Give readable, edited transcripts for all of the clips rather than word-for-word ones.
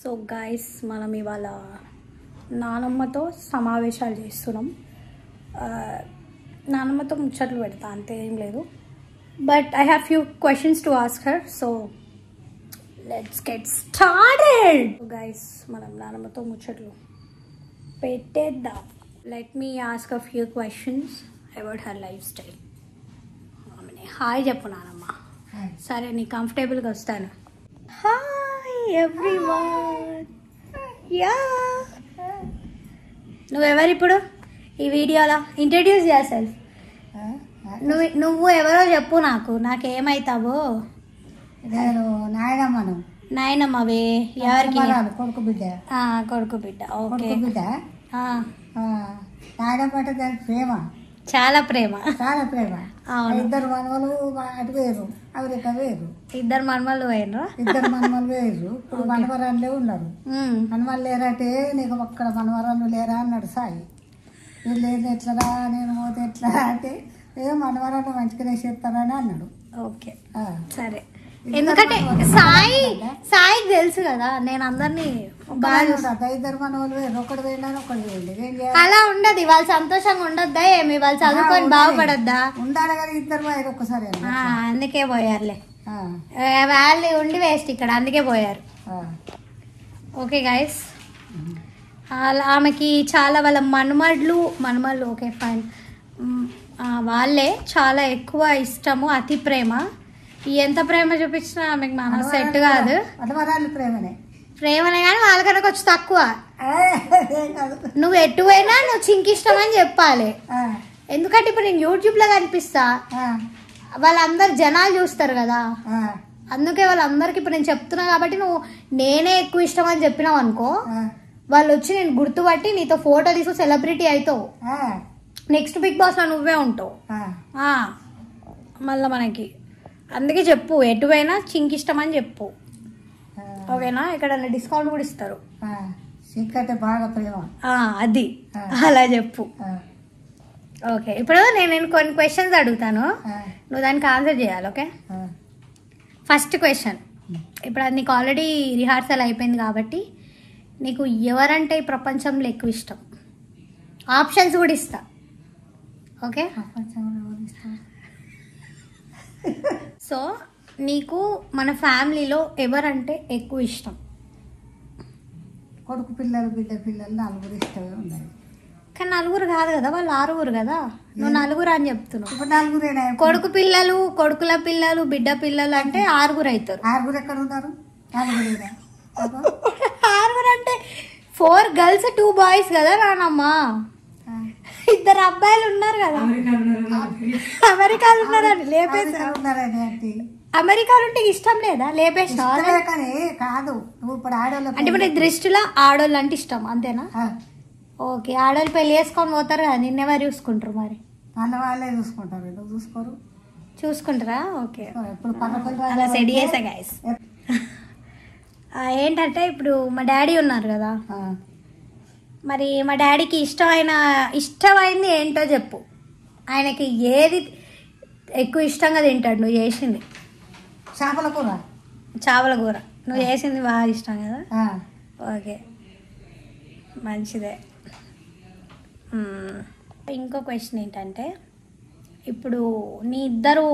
So guys మనం ఇవాళ నానమ్మతో సమావేశాలు చేస్తున్నాం. నానమ్మతో ముచ్చట్లు పెడతా, అంతే ఏం లేదు. But I have few questions to ask her. So let's get started. Guys మనం నానమ్మతో ముచ్చట్లు పెట్టేద్దాం. Let me ask a few questions about her life style. Hi చెప్పు నానమ్మ. సరే నీ కంఫర్టబుల్గా వస్తాను. Hi everyone. యా నువ్వెవరిప్పుడు ఈ వీడియోలో ఇంట్రడ్యూస్ చేసావు? నువ్వు ఎవరో చెప్పు. నాకేమైతావో. నేను నాయనమ్మను. నాయనమ్మవే? ఎవరికి? కొడుకు బిడ్డ. కొడుకు బిడ్డ. ఓకే. బిడ్డ నాయనమ్మ అంటే దానికి ప్రేమ, చాలా ప్రేమ. చాలా ప్రేమ. ఇద్దరు మనవలు అటు వేరు, అమెరికా వేరు. ఇద్దరు మనవలు వేరు. ఇద్దరు మనవలు వేరు. ఇప్పుడు మనవరాళ్ళే ఉన్నారు. మనవాళ్ళు లేరంటే నీకు ఒక్కడ మనవరాళ్ళు లేరా అన్నాడు సాయి. వీళ్ళు లేదు ఎట్లరా, నేను పోతే ఎట్లా అంటే ఏదో మనవరాళ్ళు మంచిగానే చేస్తారని అన్నాడు. ఓకే సరే. ఎందుకంటే సాయికి తెలుసు కదా నేను అందరినీ ఇద్దరు మనవాళ్ళు వేరు. ఒకటి వేయండి ఒకటి వేయండి. అలా ఉండదు. వాళ్ళు సంతోషంగా ఉండొద్దా ఏమి? వాళ్ళు చదువుకొని బాగుపడద్దా? ఉండాలి కదా. ఇద్దరు పోయారు ఒక్కసారి. అందుకే పోయారులే. వాళ్ళు ఉండి వేస్ట్ ఇక్కడ, అందుకే పోయారు. ఓకే గైస్, ఆమెకి చాలా వాళ్ళ మనమళ్ళు ఓకే ఫైన్, వాళ్ళే చాలా ఎక్కువ ఇష్టము, అతి ప్రేమ. ఎంత ప్రేమ చూపించినా ఆమెకి మన సెట్ కాదు. ప్రేమనే కానీ వాళ్ళకన్నా కొంచెం తక్కువ. నువ్వు ఎటు పోయినా నువ్వు చింకిష్టం అని చెప్పాలి. ఎందుకంటే ఇప్పుడు నేను యూట్యూబ్ లో కనిపిస్తా, వాళ్ళందరు జనాలు చూస్తారు కదా, అందుకే వాళ్ళందరికి ఇప్పుడు నేను చెప్తున్నా కాబట్టి నువ్వు నేనే ఎక్కువ ఇష్టం అని చెప్పినావు అనుకో, వాళ్ళు వచ్చి నేను గుర్తుపట్టి నీతో ఫోటో తీసుకు సెలబ్రిటీ అవుతావు. నెక్స్ట్ బిగ్ బాస్ లో నువ్వే ఉంటావు మళ్ళీ మనకి. అందుకే చెప్పు, ఎటువైనా చింకిష్టం అని చెప్పు. ఓకేనా? ఇక్కడ డిస్కౌంట్ కూడా ఇస్తారు. అది అలా చెప్పు. ఓకే, ఇప్పుడు నేను కొన్ని క్వశ్చన్స్ అడుగుతాను, నువ్వు దానికి ఆన్సర్ చేయాలి. ఓకే? ఫస్ట్ క్వశ్చన్, ఇప్పుడు అది నీకు ఆల్రెడీ రిహార్సల్ అయిపోయింది కాబట్టి నీకు ఎవరంటే ఈ ప్రపంచంలో ఎక్కువ ఇష్టం? ఆప్షన్స్ కూడా ఇస్తా. ఓకే? సో నీకు మన ఫ్యామిలీలో ఎవరంటే ఎక్కువ ఇష్టం? కొడుకు పిల్లలు, బిడ్డ పిల్లలు, నలుగురు ఇష్టమే ఉన్నాయి. కానీ నలుగురు కాదు కదా, వాళ్ళు 6 కదా. నువ్వు నలుగురు అని చెప్తున్నావు. ఇప్పుడు నలుగురేనా? కొడుకు పిల్లలు, కొడుకుల పిల్లలు, బిడ్డ పిల్లలు అంటే 6 అవుతారు. 6 ఎక్కడ ఉన్నారు? 6 అంటే 4 గర్ల్స్ 2 బాయ్స్ కదా నానమ్మా. 2 అబ్బాయిలు ఉన్నారు కదా, అమెరికాలో ఉన్నారని లేపేసారు. అమెరికాలో ఉంటే ఇష్టం లేదా? లేపేసా కాదు. ఇప్పుడు ఆడోళ్ళు అంటే మన దృష్టిలో ఆడోళ్ళు అంటే ఇష్టం, అంతేనా? ఓకే, ఆడోళ్ళు పెళ్లి చేసుకొని పోతారు కదా, నిన్నెవరు చూసుకుంటారు మరి? మన వాళ్ళే చూసుకుంటారు. చూసుకుంటారా? ఓకే, అలా సెట్ చేసా గైస్. ఏంటంటే ఇప్పుడు మా డాడీ ఉన్నారు కదా, మరి మా డాడీకి ఇష్టమైంది ఏంటో చెప్పు. ఆయనకి ఏది ఎక్కువ ఇష్టంగా తింటాడు? నువ్వు చేసింది చేపల కూర నువ్వు చేసింది బాగా ఇష్టం కదా. ఓకే, మంచిదే. ఇంకో క్వశ్చన్ ఏంటంటే, ఇప్పుడు నీ ఇద్దరు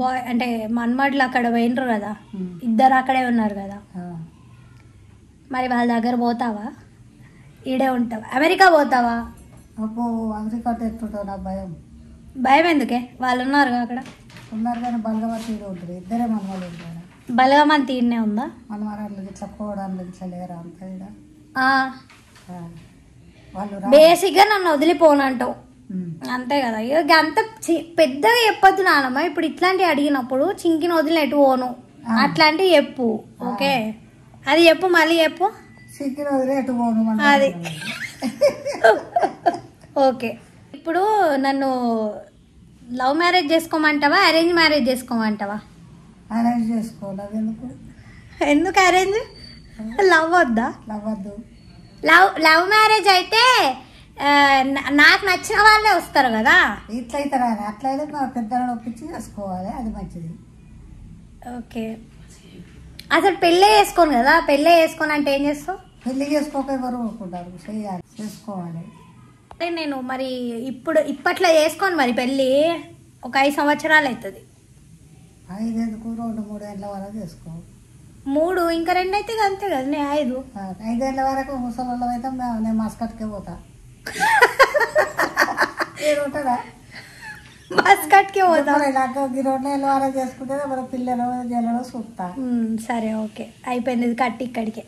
బాయ్ అంటే మన్మడ్లు అక్కడ పోయినరు కదా, ఇద్దరు అక్కడే ఉన్నారు కదా, మరి వాళ్ళ దగ్గర పోతావా? ఈడే ఉంటావా? అమెరికా పోతావా? అమెరికా ఎట్టుంటావు? నా భయం ఎందుకే? వాళ్ళు ఉన్నారు అక్కడ. ఉన్నారు కానీ బలగమంతి ఉంటుంది. ఇద్దరే మనవాళ్ళు ఉంటారు. బలగమంతి ఈడనే ఉందా? మనవరాళ్ళు ఇట్లా పోవడానికి ఇట్లా లేరా అంత? వాళ్ళు బేసిక్గా నన్ను వదిలిపోనంటావు అంతే కదా. ఇక అంత పెద్దగా చెప్పొద్దు నానమ్మ. ఇప్పుడు ఇట్లాంటివి అడిగినప్పుడు చింకిని వదిలిన ఎటు పోను అట్లాంటివి చెప్పు. ఓకే, అది చెప్పు, మళ్ళీ చెప్పు. చింకిని వదిలి ఎటు పోను అది. ఓకే, ఇప్పుడు నన్ను లవ్ మ్యారేజ్ చేసుకోమంటావా, అరేంజ్ మ్యారేజ్ చేసుకోమంటావా? అరేంజ్ చేసుకోవాలి. ఎందుకు అరేంజ్? లవ్ వద్దా? వద్దు. లవ్ మ్యారేజ్ అయితే నాకు నచ్చిన వాళ్ళే వస్తారు కదా. ఇట్లయితే అట్లయితే మా పెద్దలను ఒప్పించి చేసుకోవాలి, అది మంచిది. ఓకే, అసలు పెళ్ళే చేసుకోను కదా, పెళ్ళే చేసుకోను అంటే ఏం చేస్తావు? పెళ్లి చేసుకోక ఎవరు ఊరుకుంటారు, చేయాలి, చేసుకోవాలి. అంటే నేను మరి ఇప్పట్లో చేసుకోను మరి పెళ్ళి, ఒక 5 సంవత్సరాలు అవుతుంది. 5 ఎందుకు, 2-3 ఏళ్ళ వరకు చేసుకో. 3 ఇంకా 2 అయితే అంతే కదా, నేను 5. 5 ఏళ్ళ వరకు ముసలి అయితే నేను మస్కట్కే పోతా. ఏడుంటారా మస్కట్కే పోతా. ఇలాగ 2 ఏళ్ళ వరకు చేసుకుంటే మన పిల్లలు జల్లలు చూస్తా. సరే ఓకే, అయిపోయింది కట్టి ఇక్కడికే.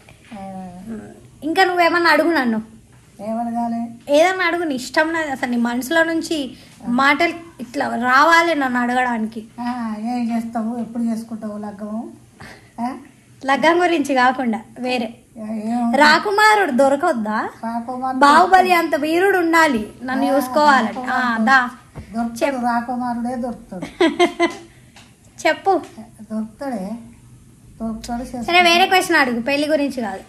ఇంకా నువ్వేమన్నా అడుగు నన్ను. ఏమడగాలి? ఏదన్నా అడుగు, నీ ఇష్టం లేదు అసలు, నీ మనసులో నుంచి మాటలు ఇట్లా రావాలి నన్ను అడగడానికి. ఏం చేస్తావు, ఎప్పుడు చేసుకుంటావు లగ్గము? లగ్గం గురించి కాకుండా వేరే. రాకుమారుడు దొరకొద్దా? బాహుబలి అంత వీరుడు ఉండాలి నన్ను చూసుకోవాలని. దొరుకుతాడు, రాకుమారుడే దొరుకుతాడు. చెప్పు. దొరుకుతాడే, దొరుకుతాడు. సరే వేరే క్వశ్చన్ అడుగు, పెళ్లి గురించి కాదు.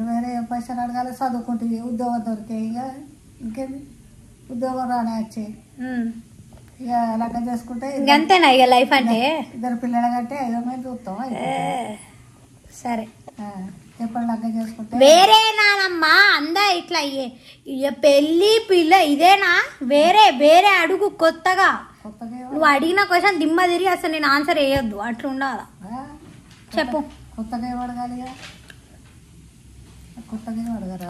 వేరే ఏ క్వశ్చన్ అడగాలి? చదువుకుంటుంది, ఉద్యోగం దొరికే, ఇక ఇంకేంది, ఉద్యోగం రానే వచ్చే, ఇక లగ్గం చేసుకుంటే ఇంకంతేనా ఇక లైఫ్ అంటే? 2 పిల్లల కంటే 5 మంది చూస్తాం. సరే ఎప్పుడు లగ్గం చేసుకుంటే వేరే నానమ్మా అందా ఇట్లా పెళ్లి పిల్ల ఇదేనా? వేరే వేరే అడుగు కొత్తగా. నువ్వు అడిగిన క్వశ్చన్ దిమ్మ తిరిగి అసలు నేను ఆన్సర్ వేయొద్దు, అట్లా ఉండాలా. చెప్పు. కొత్తగా ఏం అడగాలి?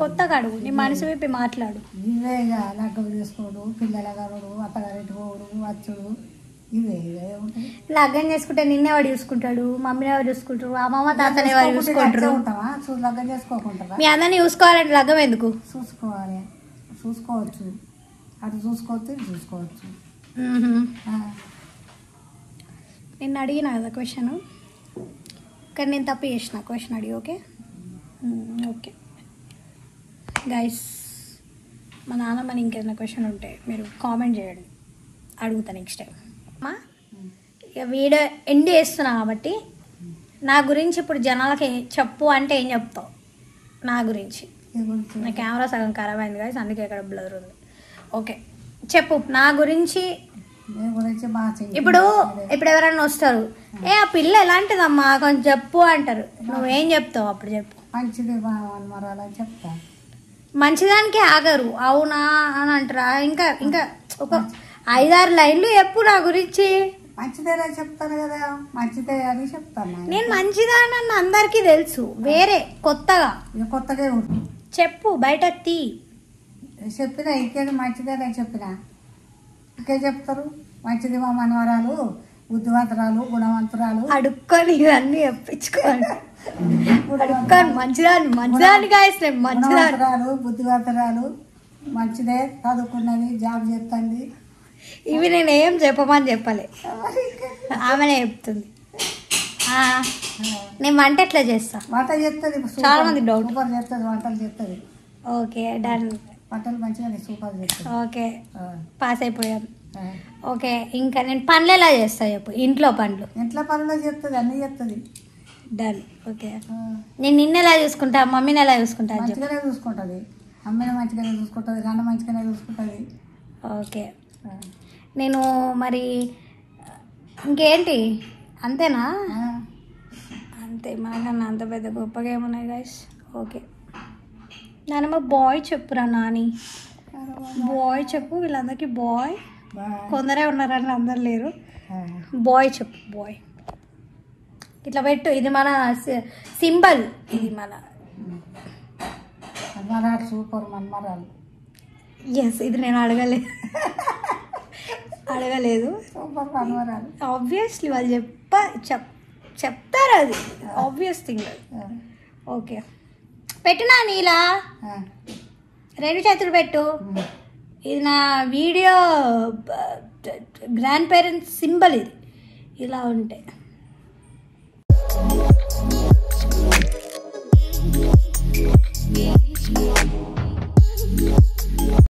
కొత్తగా అడుగు, నీ మనసు వైపు మాట్లాడు. ఇవే ఇక లగ్గం చేసుకోడు, పిల్లల గారు అత్తగారింటి పోడు, వచ్చుడు, ఇవే ఇక ఏముంటాయి. లగ్గం చేసుకుంటే నిన్నెవడు చూసుకుంటాడు, మమ్మీని ఎవరు చూసుకుంటారు, అమ్మమ్మ తాతని ఎవరు చూసుకుంటారు? ఉంటావా? లగ్గం చేసుకోకుండా మీ అందరినీ చూసుకోవాలంటే లగ్గం ఎందుకు? చూసుకోవాలి, చూసుకోవచ్చు, అటు చూసుకోవచ్చు, ఇటు చూసుకోవచ్చు. నిన్న అడిగిన కదా క్వశ్చన్, కానీ నేను తప్పు చేసిన క్వశ్చన్ అడిగి. ఓకే ఓకే గైస్, మా నాన్నమ్మని ఇంకేదైనా క్వశ్చన్ ఉంటే మీరు కామెంట్ చేయండి, అడుగుతా నెక్స్ట్ టైం. ఇక వీడియో ఎండ్ చేస్తున్నా కాబట్టి నా గురించి ఇప్పుడు జనాలకి చెప్పు అంటే ఏం చెప్తావు నా గురించి? నా కెమెరా సగం ఖరాబ్ అయింది గైస్, అందుకే ఇక్కడ బ్లర్ ఉంది. ఓకే చెప్పు నా గురించి. ఇప్పుడు ఎవరైనా వస్తారు, ఆ పిల్ల ఎలాంటిదమ్మా కొంచెం చెప్పు అంటారు, నువ్వేం చెప్తావు అప్పుడు? చెప్పు. మంచిది చెప్తా. మంచిదానికి ఆగరు, అవునా అని అంటారా? ఇంకా ఇంకా ఒక 5-6 లైన్లు చెప్పు నా గురించి. మంచిదేనా చెప్తాను కదా, మంచిదే అని చెప్తాను. నేను మంచిదానని అందరికీ తెలుసు, వేరే కొత్తగా చెప్పు, బయట తీ. చెప్పినా ఇంకేది మంచిదేనా చెప్పినా ఇంకే చెప్తారు. మంచిది మా మనవరాలు, బుద్ధివంతురాలు, గుణవంతురాలు. అడుక్కొని ఇవన్నీ చెప్పించుకోవాలి. మంచిదాన్ని గాయస్, మంచిదాలు, బుద్ధివంతురాలు, మంచిదే, చదువుకున్నది, జాబ్ చేస్తుంది. ఇవి నేను ఏం చెప్పమని చెప్పలే, ఆమెనే చెప్తుంది. నేను వంట ఎట్లా చేస్తా? వంట చేస్తుంది, చాలా మంది డౌట్. సూపర్ చేస్తుంది, వంటలు చేస్తుంది. ఓకే డన్, వంటలు మంచిగా సూపర్ చేస్తుంది. ఓకే పాస్ అయిపోయాం. ఓకే ఇంకా నేను పనులు ఎలా చేస్తా చెప్పు? ఇంట్లో పనులు చేస్తుంది, అన్నీ చేస్తుంది. డన్. ఓకే నేను నిన్న ఎలా చూసుకుంటా, మమ్మీని ఎలా చూసుకుంటా? మంచిగానే చూసుకుంటుంది, అమ్మని మంచిగానే చూసుకుంటుంది, నాన్న మంచిగానే చూసుకుంటుంది. ఓకే నేను మరి ఇంకేంటి, అంతేనా? అంతే, మనకన్నా అంత పెద్ద గొప్పగా ఏమున్నాయి గైస్. ఓకే నానమ్మ బాయ్ చెప్పురా నాని, బాయ్ చెప్పు. వీళ్ళందరికీ బాయ్, కొందరే ఉన్నారని అందరు లేరు. బాయ్ చెప్పు, బాయ్ ఇట్లా పెట్టు. ఇది మన సింబల్, ఇది మన సూపర్ మన్మరాలు. ఎస్, ఇది నేను అడగలేదు సూపర్ మన్మరాలు. ఆబ్వియస్లీ వాళ్ళు చెప్తారు, అది ఆబ్వియస్ థింగ్. ఓకే పెట్టునా నీలా 2 చేతులు పెట్టు. ఇది నా వీడియో గ్రాండ్ పేరెంట్స్ సింబల్, ఇది ఇలా ఉంటాయి.